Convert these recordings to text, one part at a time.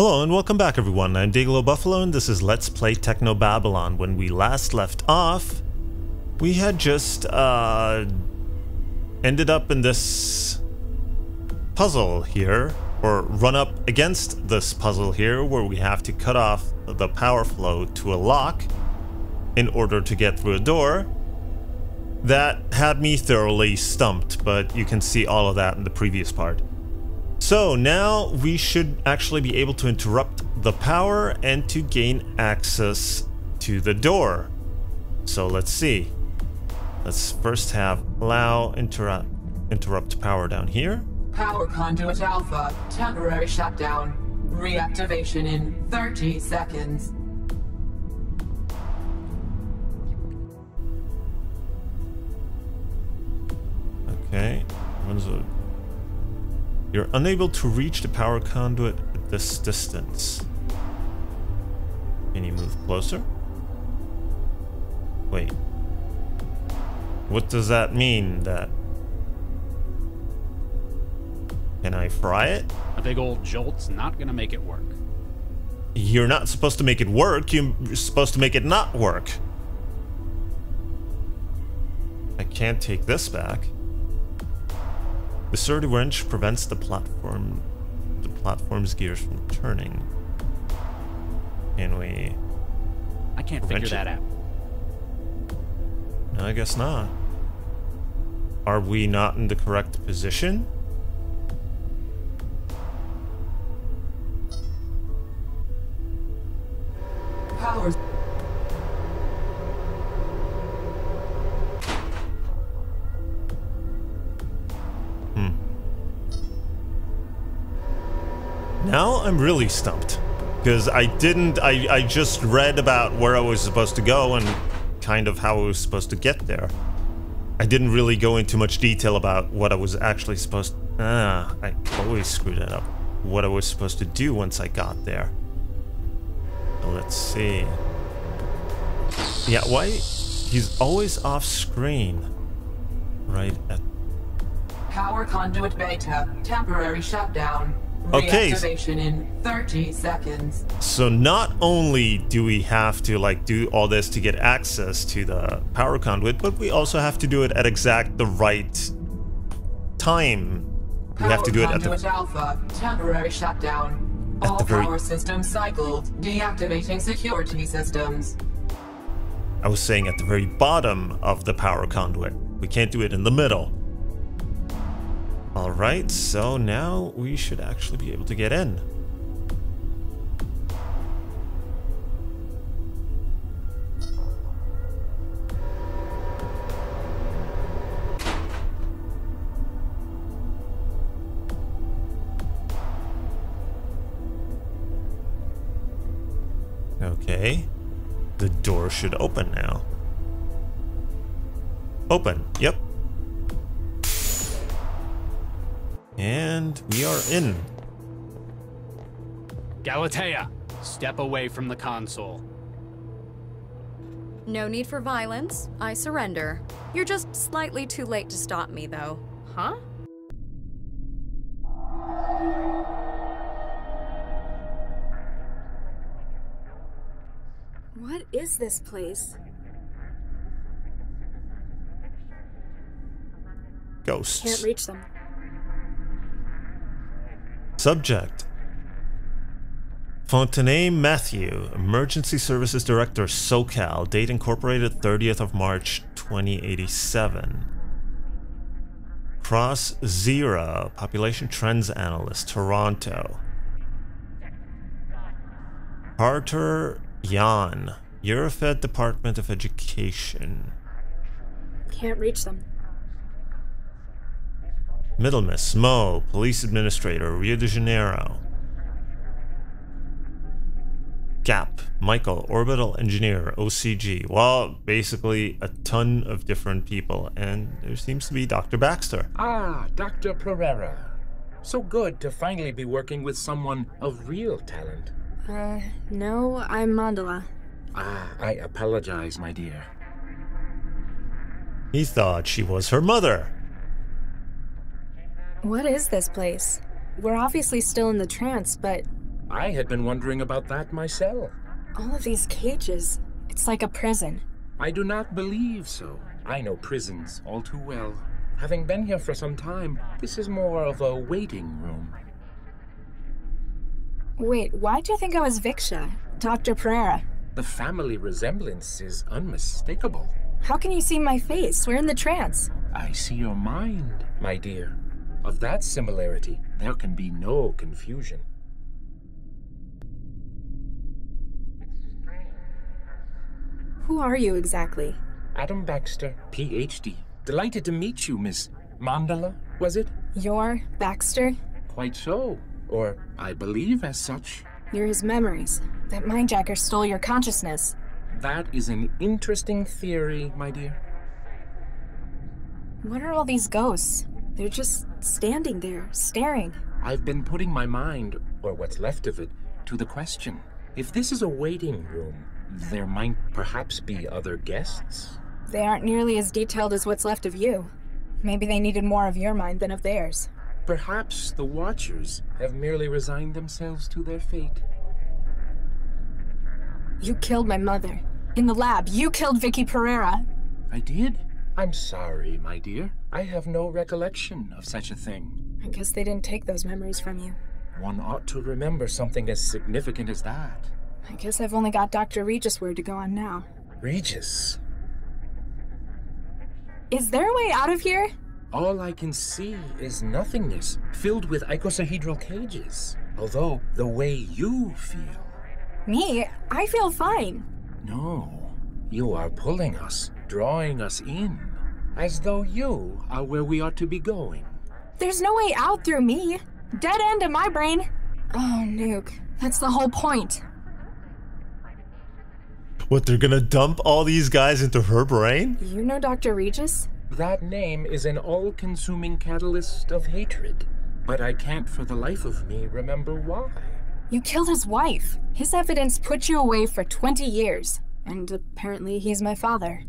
Hello and welcome back everyone, I'm Day-Glo Buffalo and this is Let's Play Technobabylon. When we last left off, we had just ended up in this puzzle here, or run up against this puzzle here, where we have to cut off the power flow to a lock in order to get through a door. That had me thoroughly stumped, but you can see all of that in the previous part. So now we should actually be able to interrupt the power and to gain access to the door. So let's see. Let's first have allow interrupt power down here. Power conduit alpha, temporary shutdown. Reactivation in 30 seconds. Okay. You're unable to reach the power conduit at this distance. Can you move closer? Wait. What does that mean? That... Can I fry it? A big old jolt's not gonna make it work. You're not supposed to make it work, you're supposed to make it not work. I can't take this back. The sturdy wrench prevents the platform's gears from turning. Can we... I can't figure that out. No, I guess not. Are we not in the correct position? Power. Now I'm really stumped, because I just read about where I was supposed to go and kind of how I was supposed to get there. I didn't really go into much detail about what I was actually supposed to... I always screw that up. What I was supposed to do once I got there. So let's see. Yeah, why? He's always off screen. Right at... Power conduit beta, temporary shutdown. Okay. Reactivation in 30 seconds. So not only do we have to like do all this to get access to the power conduit, but we also have to do it at exact the right time. We have to do it at the alpha, temporary shutdown. All power systems cycled, deactivating security systems. I was saying at the very bottom of the power conduit. We can't do it in the middle. Alright, so now we should actually be able to get in. Okay. The door should open now. Open, yep. And we are in. Galatea, step away from the console. No need for violence. I surrender. You're just slightly too late to stop me, though. Huh? What is this place? Ghosts. Can't reach them. Subject: Fontenay Matthew, Emergency Services Director, SoCal, date incorporated 30th of March 2087. Cross Zero, Population Trends Analyst, Toronto. Carter Yan, Eurofed Department of Education. Can't reach them. Middlemiss Mo, Police Administrator, Rio de Janeiro. Gap Michael, Orbital Engineer, OCG. Well, basically a ton of different people, and there seems to be Dr. Baxter. Ah, Dr. Pereira. So good to finally be working with someone of real talent. No, I'm Mandala. Ah, I apologize, my dear. He thought she was her mother. What is this place? We're obviously still in the trance, but I had been wondering about that myself. All of these cages, it's like a prison. I do not believe so. I know prisons all too well. Having been here for some time, this is more of a waiting room. Wait, why'd you think I was Viksha, Dr. Pereira? The family resemblance is unmistakable. How can you see my face? We're in the trance. I see your mind, my dear. Of that similarity, there can be no confusion. Who are you exactly? Adam Baxter, Ph.D. Delighted to meet you, Miss Mandala, was it? You're Baxter? Quite so. Or I believe as such. You're his memories. That Mindjacker stole your consciousness. That is an interesting theory, my dear. What are all these ghosts? They're just standing there, staring. I've been putting my mind, or what's left of it, to the question. If this is a waiting room, there might perhaps be other guests. They aren't nearly as detailed as what's left of you. Maybe they needed more of your mind than of theirs. Perhaps the Watchers have merely resigned themselves to their fate. You killed my mother. In the lab, you killed Vicky Pereira. I did? I'm sorry, my dear. I have no recollection of such a thing. I guess they didn't take those memories from you. One ought to remember something as significant as that. I guess I've only got Dr. Regis' word to go on now. Regis? Is there a way out of here? All I can see is nothingness, filled with icosahedral cages. Although, the way you feel... Me? I feel fine. No. You are pulling us, drawing us in. As though you are where we ought to be going. There's no way out through me. Dead end in my brain. Oh, Nuke. That's the whole point. What, they're gonna dump all these guys into her brain? You know Dr. Regis? That name is an all-consuming catalyst of hatred. But I can't for the life of me remember why. You killed his wife. His evidence put you away for 20 years. And apparently he's my father.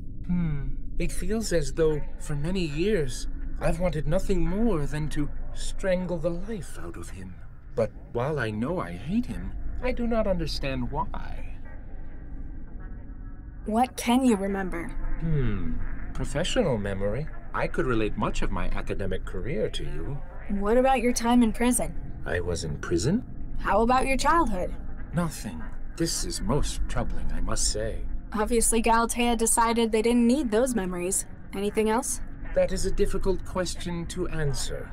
It feels as though, for many years, I've wanted nothing more than to strangle the life out of him. But while I know I hate him, I do not understand why. What can you remember? Professional memory. I could relate much of my academic career to you. What about your time in prison? I was in prison? How about your childhood? Nothing. This is most troubling, I must say. Obviously, Galatea decided they didn't need those memories. Anything else? That is a difficult question to answer.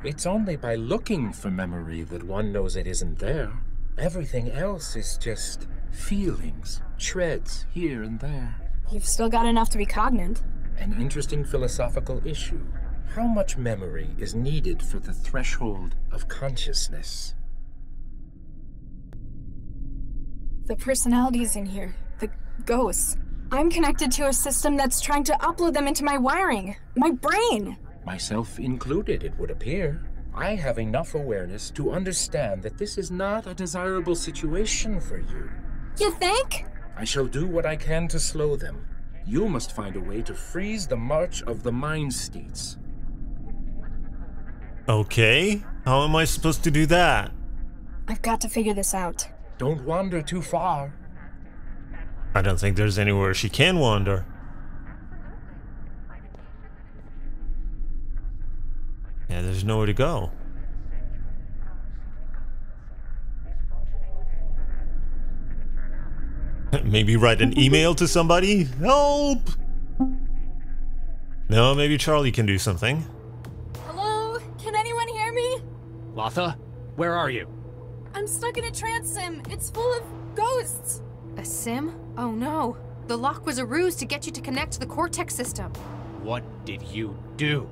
It's only by looking for memory that one knows it isn't there. Everything else is just feelings, shreds here and there. You've still got enough to be cognate. An interesting philosophical issue. How much memory is needed for the threshold of consciousness? The personalities in here, the ghosts. I'm connected to a system that's trying to upload them into my wiring, my brain. Myself included, it would appear. I have enough awareness to understand that this is not a desirable situation for you. You think? I shall do what I can to slow them. You must find a way to freeze the march of the mind states. Okay, how am I supposed to do that? I've got to figure this out. Don't wander too far. I don't think there's anywhere she can wander. Yeah, there's nowhere to go. Maybe write an email to somebody? Help! No, maybe Charlie can do something. Hello? Can anyone hear me? Latha, where are you? I'm stuck in a trance sim. It's full of ghosts. A sim? Oh no. The lock was a ruse to get you to connect to the Cortex system. What did you do?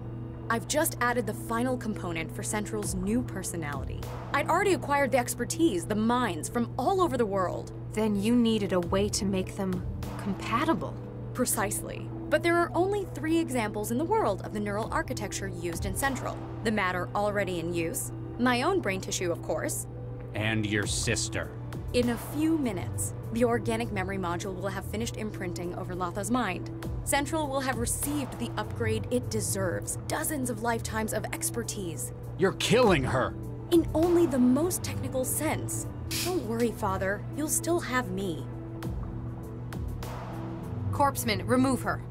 I've just added the final component for Central's new personality. I'd already acquired the expertise, the minds from all over the world. Then you needed a way to make them compatible. Precisely. But there are only 3 examples in the world of the neural architecture used in Central. The matter already in use, my own brain tissue, of course, And your sister. In a few minutes, the organic memory module will have finished imprinting over Latha's mind. Central will have received the upgrade it deserves. Dozens of lifetimes of expertise. You're killing her! In only the most technical sense. Don't worry, Father. You'll still have me. Corpseman, remove her.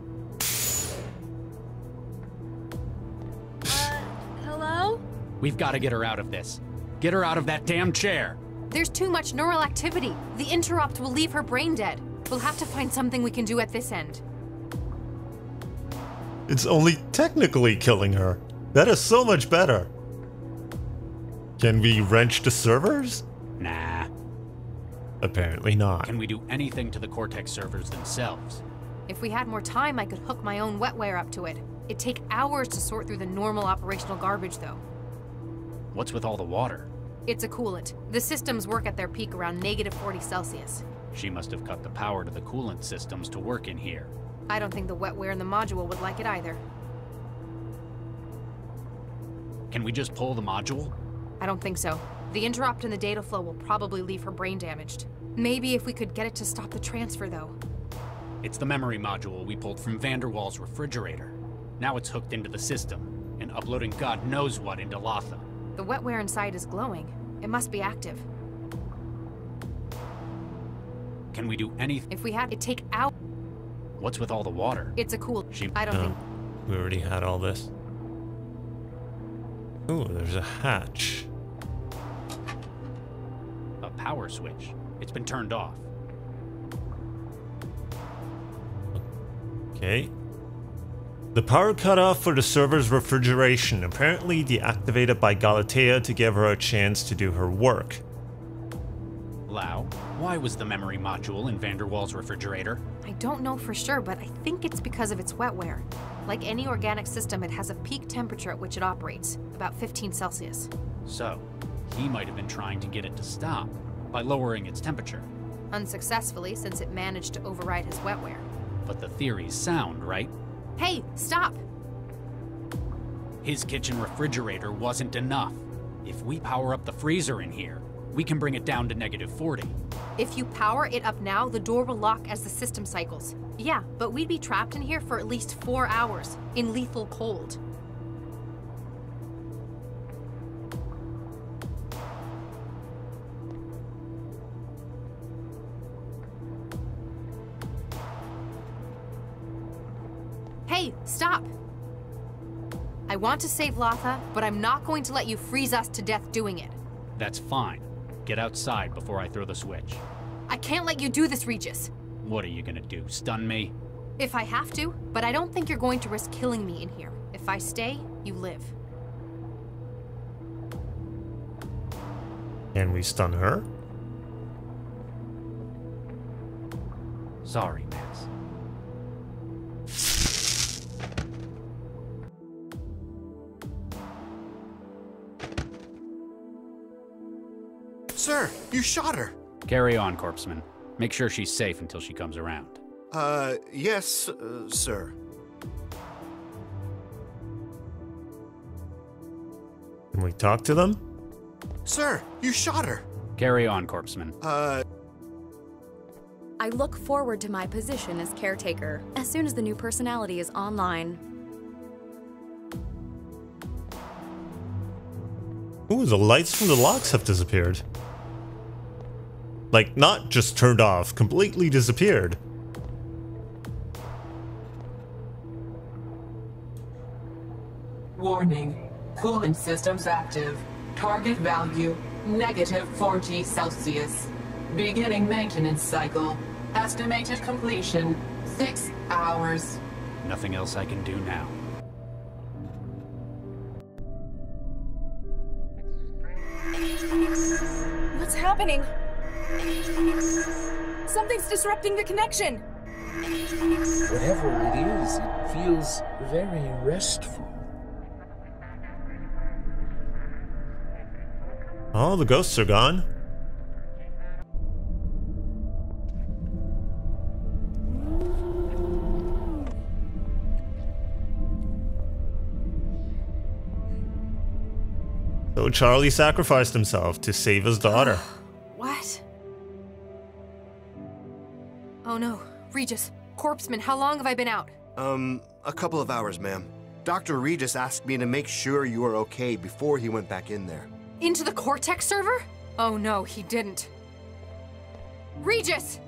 Hello? We've got to get her out of this. Get her out of that damn chair. There's too much neural activity. The interrupt will leave her brain dead. We'll have to find something we can do at this end. It's only technically killing her. That is so much better. Can we wrench the servers? Nah. Apparently not. Can we do anything to the Cortex servers themselves? If we had more time, I could hook my own wetware up to it. It'd take hours to sort through the normal operational garbage, though. What's with all the water? It's a coolant. The systems work at their peak around -40 Celsius. She must have cut the power to the coolant systems to work in here. I don't think the wetware in the module would like it either. Can we just pull the module? I don't think so. The interrupt in the data flow will probably leave her brain damaged. Maybe if we could get it to stop the transfer, though. It's the memory module we pulled from Vanderwall's refrigerator. Now it's hooked into the system, and uploading God knows what into Lotha. The wetware inside is glowing. It must be active. Can we do anything? If we had it take out... What's with all the water? It's a cool... She... I don't think... We already had all this. Ooh, there's a hatch. A power switch. It's been turned off. Okay. The power cut off for the server's refrigeration, apparently deactivated by Galatea to give her a chance to do her work. Lau, why was the memory module in Vanderwall's refrigerator? I don't know for sure, but I think it's because of its wetware. Like any organic system, it has a peak temperature at which it operates, about 15 Celsius. So, he might have been trying to get it to stop by lowering its temperature. Unsuccessfully, since it managed to override his wetware. But the theory's sound, right? Hey, stop! His kitchen refrigerator wasn't enough. If we power up the freezer in here, we can bring it down to -40. If you power it up now, the door will lock as the system cycles. Yeah, but we'd be trapped in here for at least 4 hours, in lethal cold. Hey, stop! I want to save Lotha, but I'm not going to let you freeze us to death doing it. That's fine. Get outside before I throw the switch. I can't let you do this, Regis. What are you gonna do, stun me? If I have to, but I don't think you're going to risk killing me in here. If I stay, you live. Can we stun her? Sorry, Max. Sir, you shot her! Carry on, Corpseman. Make sure she's safe until she comes around. Yes, sir. Can we talk to them? Sir, you shot her! Carry on, Corpseman. I look forward to my position as caretaker as soon as the new personality is online. Ooh, the lights from the locks have disappeared. Like, not just turned off, completely disappeared. Warning. Coolant systems active. Target value, -40 Celsius. Beginning maintenance cycle. Estimated completion, 6 hours. Nothing else I can do now. What's happening? Something's disrupting the connection. Whatever it is, it feels very restful. Oh, the ghosts are gone. So Charlie sacrificed himself to save his daughter. What? Oh no. Regis, Corpseman, how long have I been out? A couple of hours, ma'am. Dr. Regis asked me to make sure you were okay before he went back in there. Into the Cortex server? Oh no, he didn't. Regis!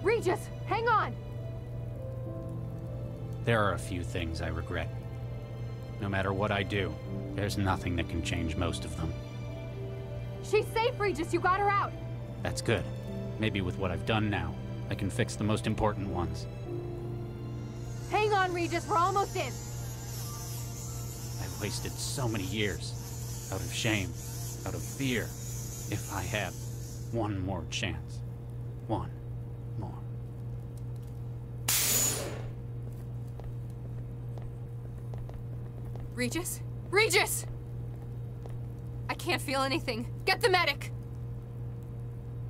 Regis, hang on! There are a few things I regret. No matter what I do, there's nothing that can change most of them. She's safe, Regis. You got her out. That's good. Maybe with what I've done now, I can fix the most important ones. Hang on, Regis. We're almost in. I've wasted so many years. Out of shame. Out of fear. If I had one more chance. One more. Regis? Regis! I can't feel anything. Get the medic!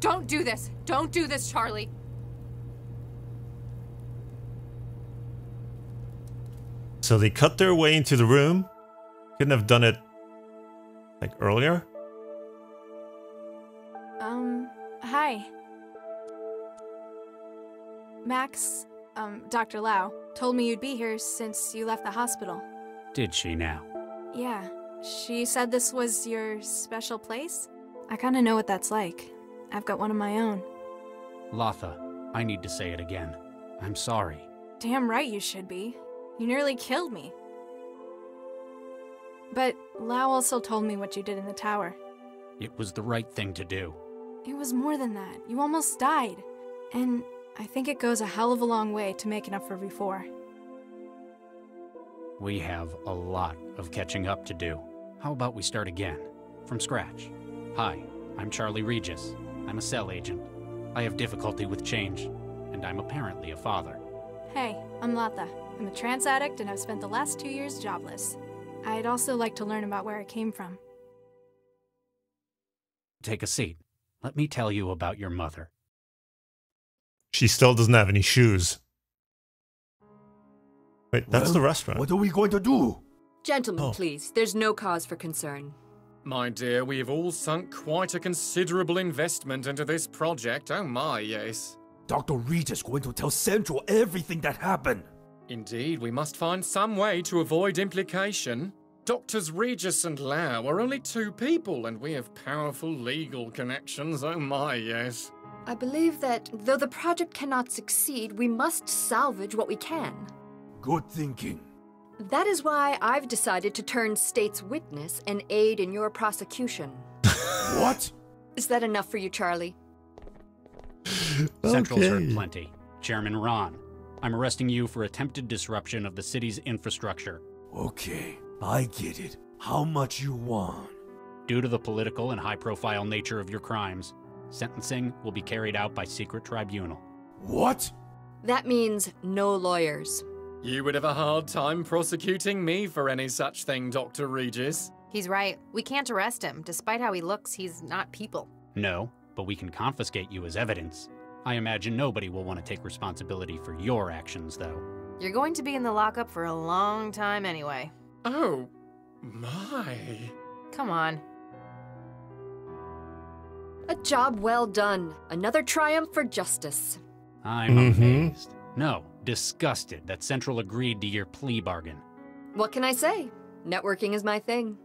Don't do this. Don't do this, Charlie. So they cut their way into the room. Couldn't have done it like earlier. Hi. Max, Dr. Lau, told me you'd be here since you left the hospital. Did she now? Yeah. She said this was your special place? I kinda know what that's like. I've got one of my own. Latha, I need to say it again. I'm sorry. Damn right you should be. You nearly killed me. But Lau also told me what you did in the tower. It was the right thing to do. It was more than that. You almost died. And I think it goes a hell of a long way to making up for before. We have a lot of catching up to do. How about we start again? From scratch. Hi, I'm Charlie Regis. I'm a cell agent. I have difficulty with change, and I'm apparently a father. Hey, I'm Latha. I'm a trance addict and I've spent the last 2 years jobless. I'd also like to learn about where I came from. Take a seat. Let me tell you about your mother. She still doesn't have any shoes. Wait, that's the restaurant. What are we going to do? Gentlemen, please. There's no cause for concern. My dear, we have all sunk quite a considerable investment into this project. Oh my, yes. Dr. Regis going to tell Central everything that happened. Indeed, we must find some way to avoid implication. Doctors Regis and Lau are only 2 people, and we have powerful legal connections. Oh my, yes. I believe that though the project cannot succeed, we must salvage what we can. Good thinking. That is why I've decided to turn state's witness and aid in your prosecution. What? Is that enough for you, Charlie? Central's heard plenty. Chairman Ron, I'm arresting you for attempted disruption of the city's infrastructure. Okay, I get it. How much you want? Due to the political and high-profile nature of your crimes, sentencing will be carried out by secret tribunal. What? That means no lawyers. You would have a hard time prosecuting me for any such thing, Dr. Regis. He's right. We can't arrest him. Despite how he looks, he's not people. No, but we can confiscate you as evidence. I imagine nobody will want to take responsibility for your actions, though. You're going to be in the lockup for a long time anyway. Oh, my. Come on. A job well done. Another triumph for justice. I'm amazed. No, disgusted that Central agreed to your plea bargain. What can I say? Networking is my thing.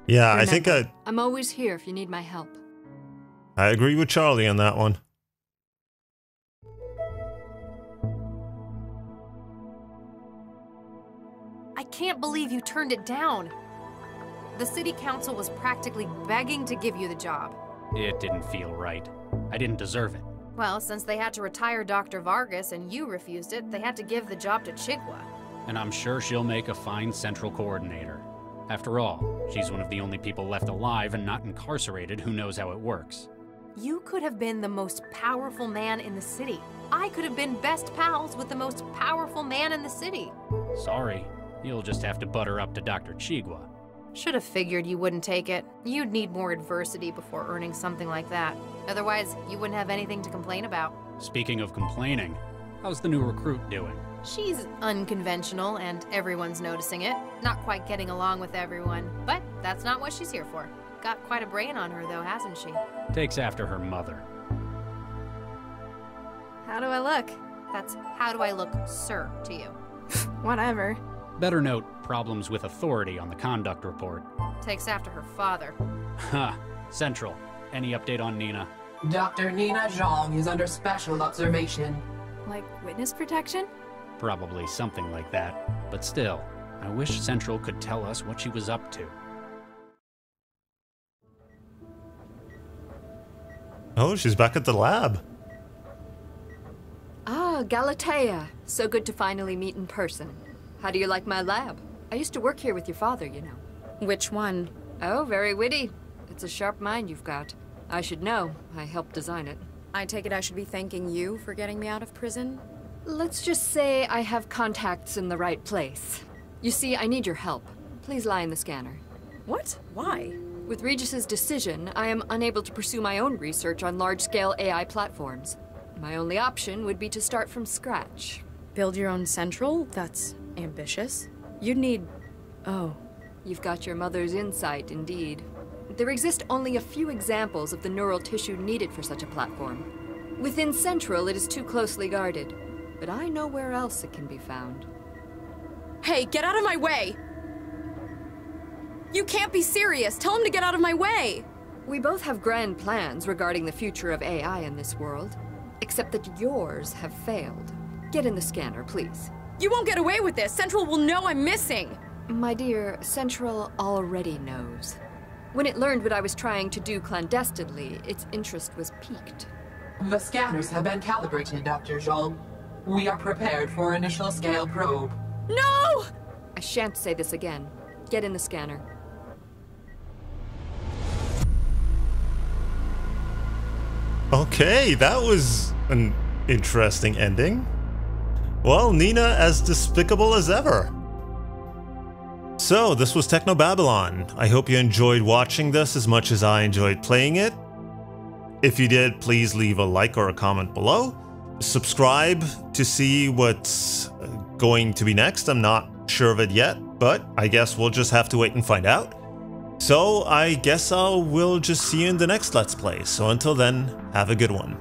Yeah, Remember, I think I'm always here if you need my help. I agree with Charlie on that one. I can't believe you turned it down. The city council was practically begging to give you the job. It didn't feel right. I didn't deserve it. Well, since they had to retire Dr. Vargas and you refused it, they had to give the job to Chigwa. And I'm sure she'll make a fine central coordinator. After all, she's one of the only people left alive and not incarcerated who knows how it works. You could have been the most powerful man in the city. I could have been best pals with the most powerful man in the city. Sorry, you'll just have to butter up to Dr. Chigwa. Should have figured you wouldn't take it. You'd need more adversity before earning something like that. Otherwise, you wouldn't have anything to complain about. Speaking of complaining, how's the new recruit doing? She's unconventional, and everyone's noticing it. Not quite getting along with everyone, but that's not what she's here for. Got quite a brain on her, though, hasn't she? Takes after her mother. How do I look? That's how do I look, sir, to you. Whatever. Better note problems with authority on the conduct report. Takes after her father. Ha! Central. Any update on Nina? Dr. Nina Zhang is under special observation. Like witness protection? Probably something like that. But still, I wish Central could tell us what she was up to. Oh, she's back at the lab. Ah, Galatea. So good to finally meet in person. How do you like my lab? I used to work here with your father, you know. Which one? Oh, very witty. It's a sharp mind you've got. I should know. I helped design it. I take it I should be thanking you for getting me out of prison? Let's just say I have contacts in the right place. You see, I need your help. Please lie in the scanner. What? Why? With Regis's decision, I am unable to pursue my own research on large-scale AI platforms. My only option would be to start from scratch. Build your own central? That's ambitious. You'd need... Oh. You've got your mother's insight, indeed. There exist only a few examples of the neural tissue needed for such a platform. Within Central, it is too closely guarded, but I know where else it can be found. Hey, get out of my way! You can't be serious! Tell him to get out of my way! We both have grand plans regarding the future of AI in this world, except that yours have failed. Get in the scanner, please. You won't get away with this! Central will know I'm missing! My dear, Central already knows. When it learned what I was trying to do clandestinely, its interest was piqued. The scanners have been calibrated, Dr. Zhang. We are prepared for initial scale probe. No! I shan't say this again. Get in the scanner. Okay, that was an interesting ending. Well, Nina as despicable as ever. So, this was Technobabylon. I hope you enjoyed watching this as much as I enjoyed playing it. If you did, please leave a like or a comment below. Subscribe to see what's going to be next. I'm not sure of it yet, but I guess we'll just have to wait and find out. So I guess we'll just see you in the next Let's Play. So until then, have a good one.